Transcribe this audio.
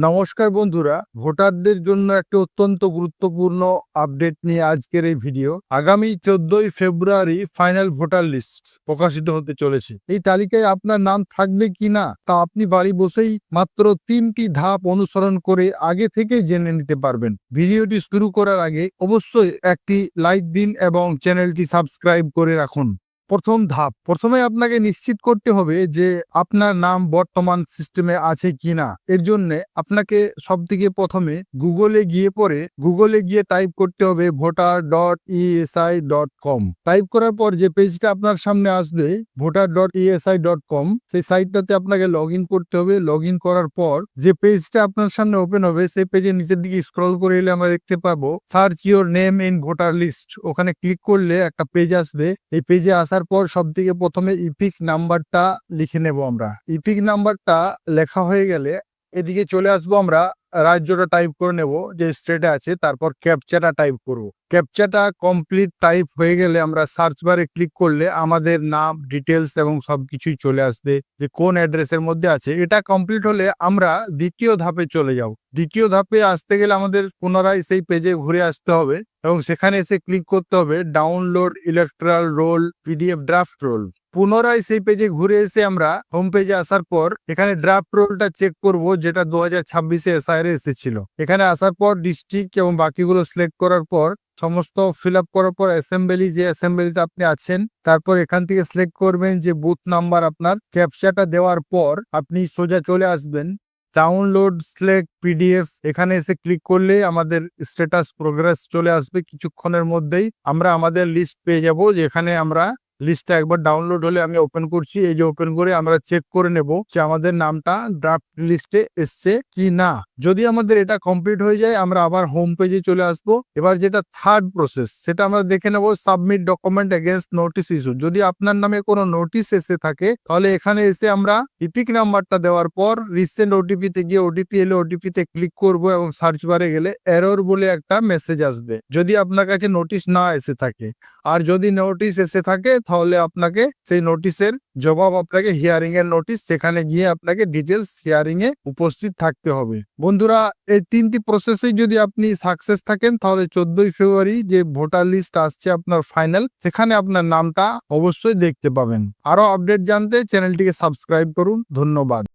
নমস্কার বন্ধুরা, ভোটারদের জন্য একটা অত্যন্ত গুরুত্বপূর্ণ আপডেট নিয়ে আজকের এই ভিডিও। আগামী 14ই ফেব্রুয়ারি ফাইনাল ভোটার লিস্ট প্রকাশিত হতে চলেছে। এই তালিকায় আপনার নাম থাকবে কিনা তা আপনি বাড়ি বসেই মাত্র 3টি ধাপ অনুসরণ করে আগে থেকে জেনে নিতে পারবেন। ভিডিওটি শুরু করার আগে অবশ্যই একটি লাইক দিন এবং চ্যানেলটি সাবস্ক্রাইব করে রাখুন। প্রথম ধাপ, প্রথমে আপনাকে নিশ্চিত করতে হবে যে আপনার নাম বর্তমান সিস্টেমে আছে কিনা। এর জন্য আপনাকে সবথেকে প্রথমে গুগলে গিয়ে টাইপ করতে হবে voter.esi.com। টাইপ করার পর যে পেজটা আপনার সামনে আসবে voter.esi.com, সেই সাইটটাতে আপনাকে লগ ইন করতে হবে। লগ ইন করার পর যে পেজটা আপনার সামনে ওপেন হবে, সেই পেজের নিচের দিকে স্ক্রল করে এলে আমরা দেখতে পাবো search your name in voter list. ওখানে ক্লিক করলে একটা পেজ আসবে। এই পেজে আসার পর সব থেকে প্রথমে ইপিক নাম্বারটা লিখে নেব। আমরা ইপিক নাম্বারটা লেখা হয়ে গেলে এদিকে চলে আসবো। আমরা রাজ্যটা টাইপ করে নেব যে স্টেটে আছে, তারপর ক্যাপচাটা টাইপ করব। ক্যাপচাটা কমপ্লিট টাইপ হয়ে গেলে আমরা সার্চ বারে ক্লিক করলে আমাদের নাম, ডিটেলস এবং সবকিছুই চলে আসবে যে কোন অ্যাড্রেসের মধ্যে আছে। এটা কমপ্লিট হলে আমরা দ্বিতীয় ধাপে চলে যাব। দ্বিতীয় ধাপে আসতে গেলে আমাদের পুনরায় সেই পেজে ঘুরে আসতে হবে এবং সেখানে এসে ক্লিক করতে হবে download electoral roll PDF draft roll. পুনরায় সেই পেজে ঘুরে এসে আমরা হোম পেজে আসার পর এখানে ড্রাফট রোলটা চেক করব, যেটা 2026-এ এসআইআর এসেছিল। এখানে আসার পর ডিস্ট্রিক্ট এবং বাকিগুলো সিলেক্ট করার পর সমস্ত ফিল আপ করার পর যে অ্যাসেম্বলিতে আপনি আছেন, তারপর এখান থেকে সিলেক্ট করবেন যে বুথ নাম্বার আপনার। ক্যাপচাটা দেওয়ার পর আপনি সোজা চলে আসবেন ডাউনলোড সিলেক্ট পিডিএফ। এখানে এসে ক্লিক করলে আমাদের স্ট্যাটাস প্রোগ্রেস চলে আসবে। কিছুক্ষণের মধ্যেই আমরা আমাদের লিস্ট পেয়ে যাব, যেখানে আমরা লিস্টটা একবার ডাউনলোড হলে আমি ওপেন করছি। এই যে ওপেন করে আমরা চেক করে নেব যে আমাদের নামটা ড্রাফট লিস্টে এসছে কি না। যদি আমাদের এটা কমপ্লিট হয়ে যায় আমরা আবার হোম পেজে চলে আসবো। এবার যেটা থার্ড প্রসেস, সেটা আমরা দেখে নেব submit document against notice issue. যদি আপনার নামে কোনো নোটিশ এসে থাকে তাহলে এখানে এসে আমরা ইপিক নাম্বারটা দেওয়ার পর রিসেন্ট ওটিপিতে গিয়ে ওটিপি এলে ওটিপিতে ক্লিক করব এবং সার্চ বারে গেলে এরর বলে একটা মেসেজ আসবে যদি আপনার কাছে নোটিশ না এসে থাকে। আর যদি নোটিশ এসে থাকে তাহলে আপনাকে সেই নোটিশের জবাব, আপনাকে হিয়ারিং এর নোটিশ, সেখানে গিয়ে আপনাকে ডিটেলস হিয়ারিং এ উপস্থিত থাকতে হবে। বন্ধুরা, এই 3টি প্রসেসে যদি আপনি সাকসেস থাকেন তাহলে 14ই ফেব্রুয়ারি যে ভোটার লিস্ট আসছে আপনার ফাইনাল, সেখানে আপনার নামটা অবশ্যই দেখতে পাবেন। আরো আপডেট জানতে চ্যানেলটিকে সাবস্ক্রাইব করুন। ধন্যবাদ।